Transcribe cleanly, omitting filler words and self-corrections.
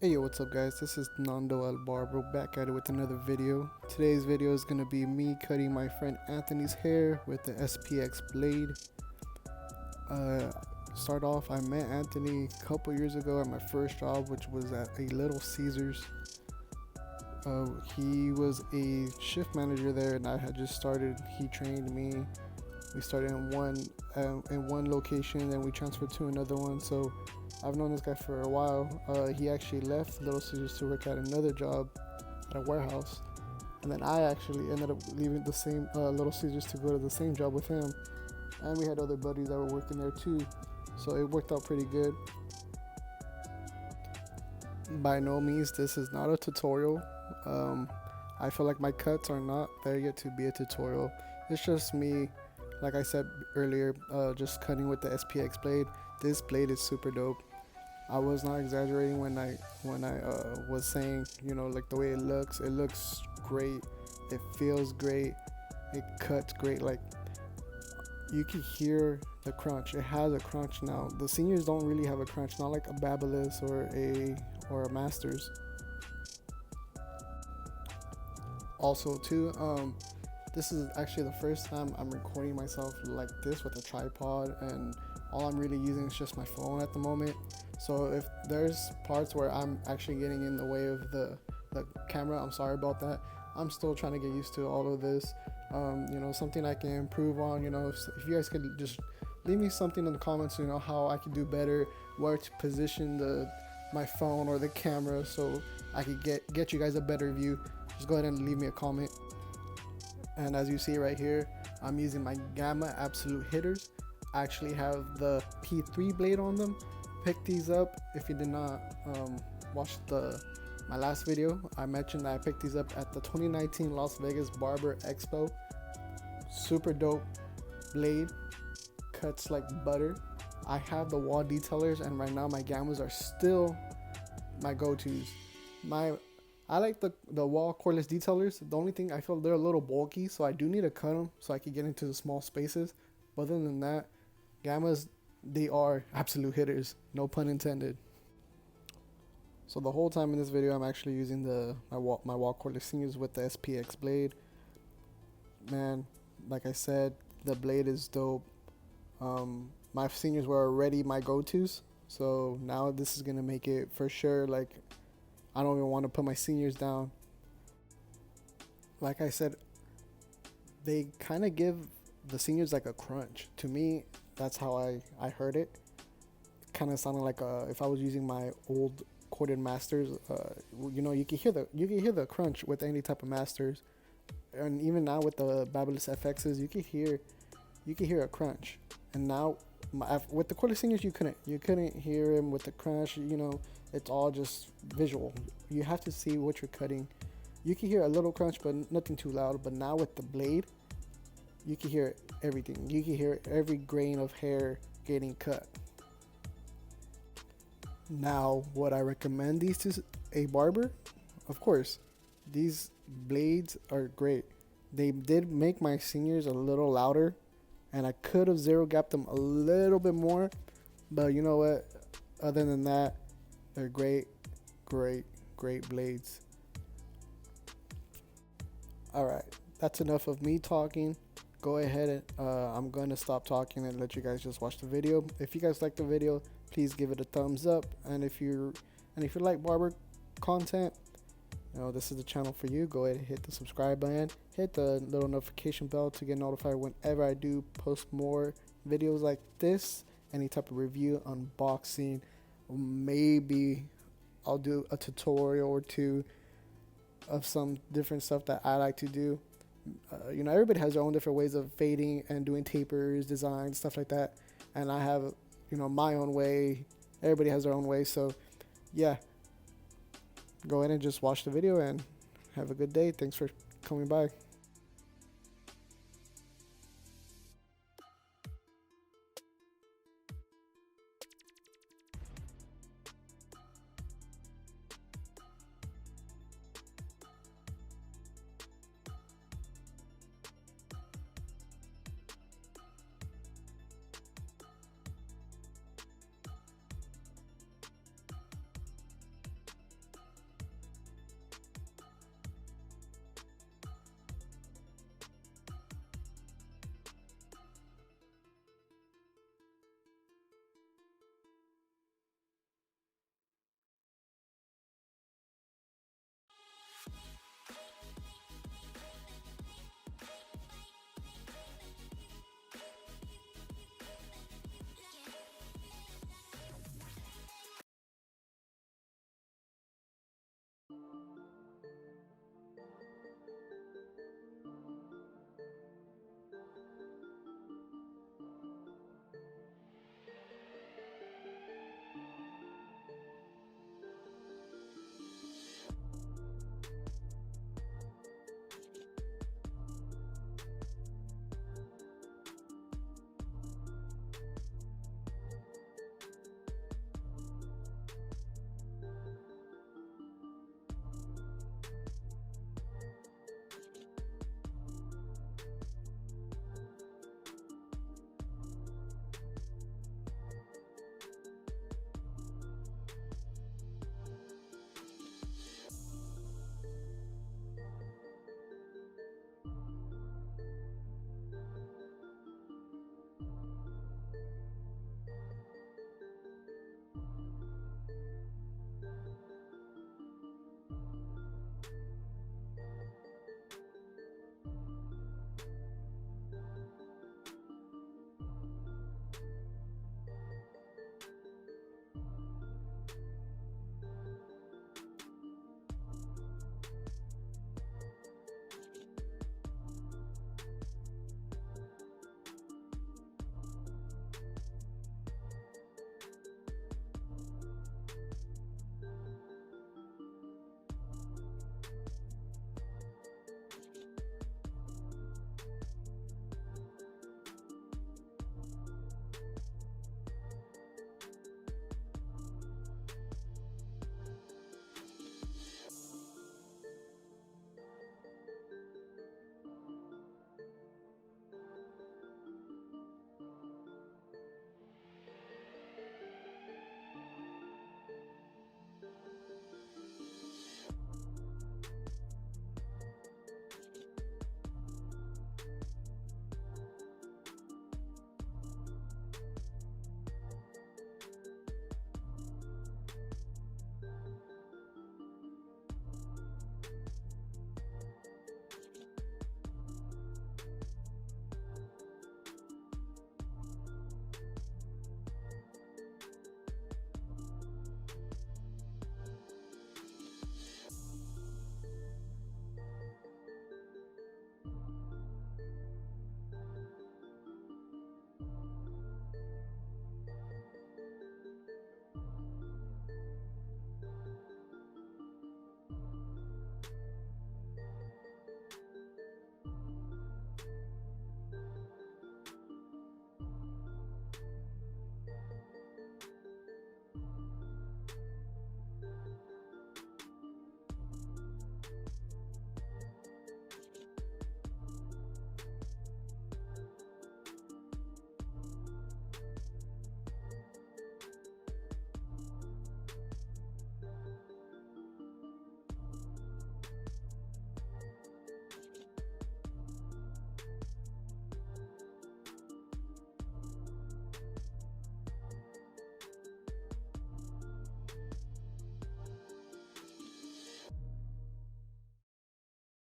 Hey yo, what's up guys? This is Nando El Barber back at it with another video. Today's video is gonna be me cutting my friend Anthony's hair with the SPX blade. Start off, I met Anthony a couple years ago at my first job, which was at a Little Caesars. He was a shift manager there, and I had just started. He trained me. We started in one location, then we transferred to another one. So I've known this guy for a while. He actually left Little Caesars to work at another job at a warehouse, and then I actually ended up leaving the same Little Caesars to go to the same job with him. And we had other buddies that were working there too, so it worked out pretty good. By no means, this is not a tutorial. I feel like my cuts are not there yet to be a tutorial. It's just me, like I said earlier, just cutting with the SPX blade. This blade is super dope. I was not exaggerating when I was saying, you know, like the way it looks great. It feels great. It cuts great. Like, you can hear the crunch. It has a crunch now. The seniors don't really have a crunch, not like a Babyliss or a Masters. Also too, this is actually the first time I'm recording myself like this with a tripod, and all I'm really using is just my phone at the moment. So if there's parts where I'm actually getting in the way of the camera, I'm sorry about that. I'm still trying to get used to all of this. You know, something I can improve on. You know, if you guys could just leave me something in the comments, you know, how I could do better, where to position my phone or the camera, so I could get you guys a better view. Just go ahead and leave me a comment. And as you see right here, I'm using my Gamma Absolute hitters. I actually have the P3 blade on them. Pick these up. If you did not watch my last video, I mentioned that I picked these up at the 2019 Las Vegas Barber Expo. Super dope blade, cuts like butter. I have the wall detailers, and right now my Gammas are still my go-tos. I like the wall cordless detailers. The only thing, I feel they're a little bulky, so I do need to cut them so I can get into the small spaces. But other than that, Gammas, they are absolute hitters, no pun intended. So the whole time in this video, I'm actually using my wall cordless seniors with the SPX blade. Man, like I said, the blade is dope. My seniors were already my go-tos, so now this is gonna make it for sure. Like, I don't even want to put my seniors down. Like I said, they kind of give the seniors like a crunch. To me, that's how I heard it. Kind of sounded like if I was using my old corded Masters. You know, you can hear the crunch with any type of Masters, and even now with the Babyliss FXs, you can hear a crunch. And now with the cordless seniors, you couldn't hear him with the crunch. You know, it's all just visual. You have to see what you're cutting. You can hear a little crunch, but nothing too loud. But now with the blade, you can hear everything. You can hear every grain of hair getting cut. Now, would I recommend these to a barber? Of course. These blades are great. They did make my seniors a little louder, and I could have zero gapped them a little bit more, but you know what? Other than that, they're great blades. Alright, that's enough of me talking. Go ahead and I'm gonna stop talking and let you guys just watch the video. If you guys like the video, please give it a thumbs up, and if you like barber content, you know, this is the channel for you. Go ahead and hit the subscribe button, hit the little notification bell to get notified whenever I do post more videos like this, any type of review, unboxing. Maybe I'll do a tutorial or two of some different stuff that I like to do. You know, everybody has their own different ways of fading and doing tapers, designs, stuff like that, and I have, you know, my own way. Everybody has their own way. So yeah, go ahead and just watch the video and have a good day. Thanks for coming by.